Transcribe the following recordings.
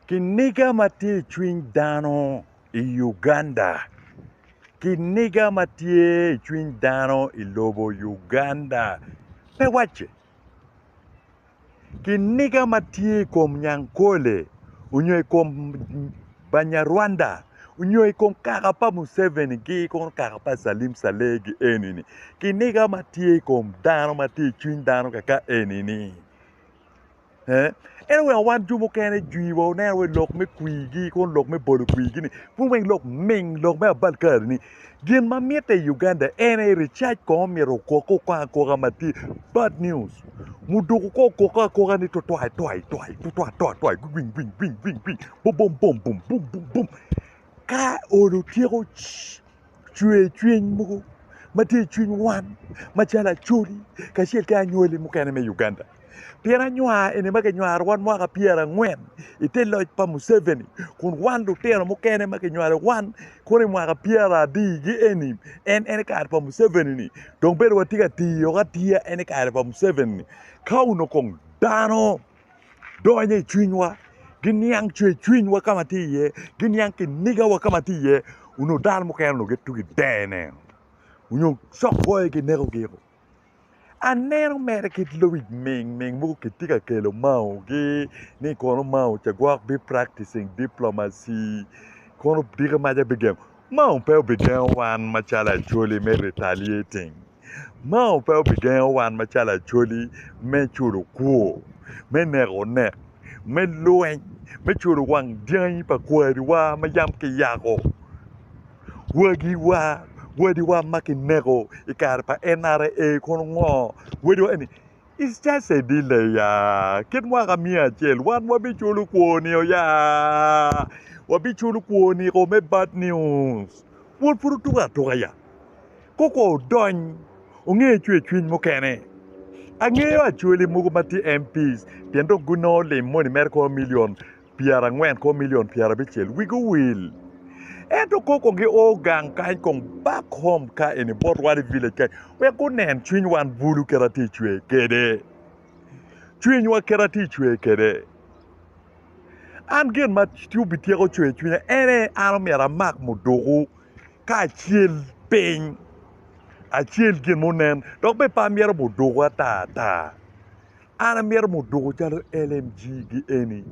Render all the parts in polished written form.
Kiniga mati chwiny dano i Uganda. Kiniga mati chwiny dano i lobo Uganda. Pe wache. Kiniga mati kom Nyankole. Unyoy kom Banyarwanda. Unyoy kom Kakapa Museveni gi kom Kakapa Salim Saleh gi enini. Kiniga mati kom dano mati chwiny dano kaka enini. Anyway, I want you to juivo na we lok me kuigi kon lok me bolu kuigi ni pu wen lok ming lok me balkar ni gin ma miete Uganda ene recharge ko miro ko mati bad news mudu ko ni to twai gwing bum bum ka oru tiro chue mugo mati chue wan machala churi ka shel ka nyole mu kana me Uganda Piera nyua ene make nyua wan mwaka piera ngwen ite loj pa Museveni kun wan do tero mo kene make nyua wan kone mwaka piera di gi ene kar pa Museveni ni donc bedo watiga tiyo gatia ene kar pa Museveni ni kauno kong dano donye chwinywa ginyang chwinywa kama tiye ginyang Kiniga wa kama tiye uno dal mo kene no getu gi dene uno sok boy gi nego gero aneno mere kit Louis Ming mugo kitika kelo mau gi ni kono mau chagwak be practicing diplomacy kono diga maja begem mau pe begem wan machala choli me retaliating mau pe begem wan machala choli me churu kuo me nego ne me loen me churu wang dian pa kwari wa mayam ki yako wagi wa makinego ikarpa NRA kono ngo wedi any it's just a delay ya ket mwa kamia chel wan wabi chulu kuoni ya wabi chulu kuoni ko me bad news wol puru tuga ya koko don onge chwin mo kene angeyo achuli mugo mati MPs tiendo guno le moni merko million piara ngwen ko million piara bichel we go will Ento koko gi ogang kai kong back home ka in Botwari village kai we go nen chwin wan bulu kerati chwe kede chwin wa kerati chwe kede an gen ma tiu bitiego chwe chwin ene ano mera mak mudogo ka chiel pen a chiel gen monen dok be pa mera mudogo ta ana mera mudogo jalo LMG gi eni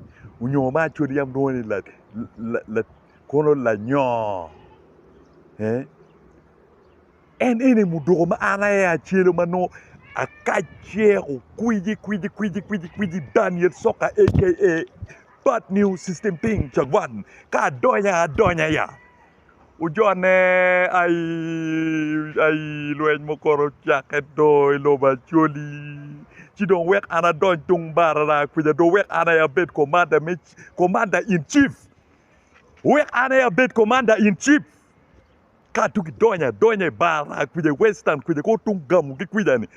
unyo ma chodi yam doni la kono la nyo en ene mudogo ma ana ya chelo mano akachero kwiji Daniel Soka aka bad news system thing chagwan ka donya ya ujone ai luen mokoro chaketo loba choli chidon wek ana don tung barara kwija do wek ana ya bet commander in chief wek ana ya bet commander in chief katuki donya bara kwija western kwija ko tungamu ki kwija ni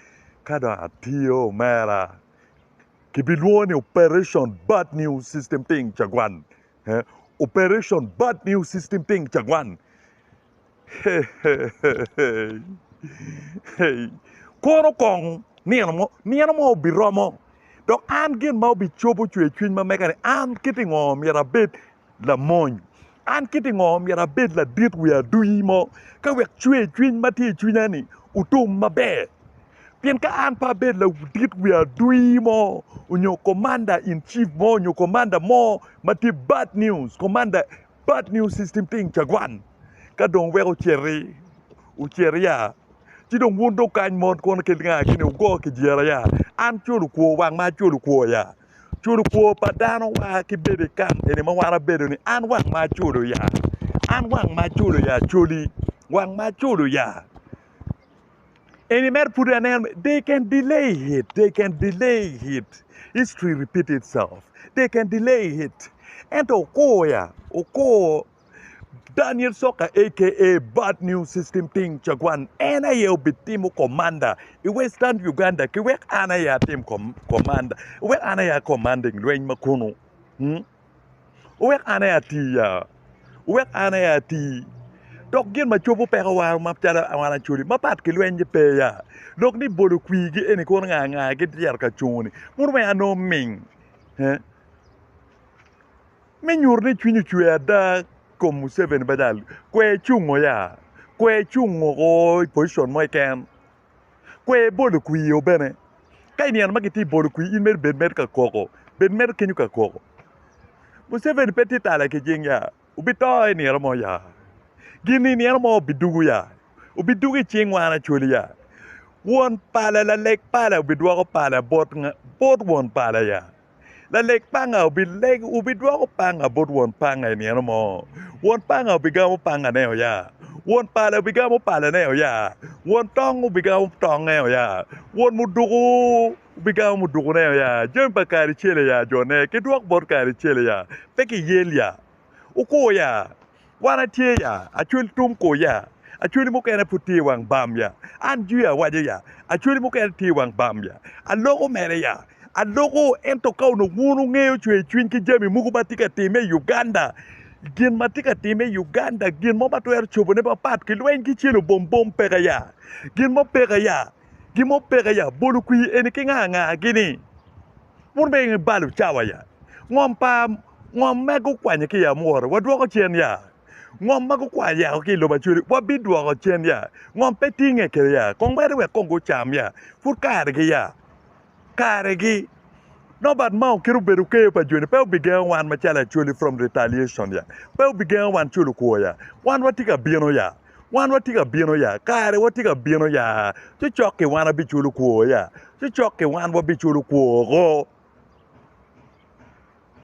kada atio mera kibiluoni operation bad news system thing chagwan operation bad news system thing chagwan kono kong niano mo biromo dok an gen mau bi chobo chwe chwin ma mekane an kitingo mira bet la mon an kitingo mira bet la dit we are doing mo ka wek chwe chwin mati chwinani utum mabe Pien ka an pa bet la dit we are doing mo unyo commander in chief mo unyo commander mo mati bad news commander bad news system thing chagwan ka dong we ucheria chi dong wundo kan mon kon ke nga kini ugo ke jera ya an churu ko wang ma churu ko ya churu ko padano wa ki bede kan ene ma wara bede ni an wang ma churu ya chuli wang ma churu ya Any mer put an end, they can delay it. History repeat itself. They can delay it. And Oko Daniel Soka aka bad news system thing chagwan ena ye bitimo commander I Western Uganda ki wek ana ya team commander wek ana ya commanding lwen makuno wek ana ya ti dok gen ma chopo pe war ma tara wana churi ma pat ke lwen pe ya dok ni bolu kwigi eni ko nga ge tiar ka chuni mur me ano ming me nyurni chwinyu chwe da kom seven badal kwe chungo ya kwe chungo ko position mo ken kwe bolu kwi obene kai ni an magiti bolu kwi in mer ben mer ka koko ben mer kenyu ka koko mo seven petit ala ke jinga ubito ni mo ya gini ni mo bidugu ya ubidugu chingwana chuli ya won pala la lek pala ubidwa ko pala bot won pala ya la lek panga ubidwa ko panga bot won panga ni mo won panga ubigamo panga ne ya won pala ubigamo pala ne ya won tong ubigamo tong ne ya won mudugu ubigamo mudugu ne ya jempa kari chele ya jone ke duok bot kari chele ya peki yel ya uko ya wana tie ya achul tum ko ya achuli mo kena puti wang bam ya anju ya waje ya achuli mo kena ti wang bam ya aloko mere ya aloko ento kau no wunu ngeo chwin ki jami muku batika time Uganda gin matika time Uganda gin mo batwer chobo ne ba pat ki lwen ki chilo bom pega ya gin mo pega ya bolu kui ene ki nga gini mun be balu chawa ya ngom mego kwanye ki ya moro wadwo ko chen ya ngom mago kwa ya ki lo bachuri wabidwa ko chen ya ngom petinge ke ya kong bare we kongo cham ya fur kare ya kare gi no bad mau kiru beru ke pa joni pe began wan machala chuli from retaliation ya pe began wan chulu ko ya wan watika bieno ya kare watika bieno ya choke wan abi chulu ko ya choke wan wabi chulu ko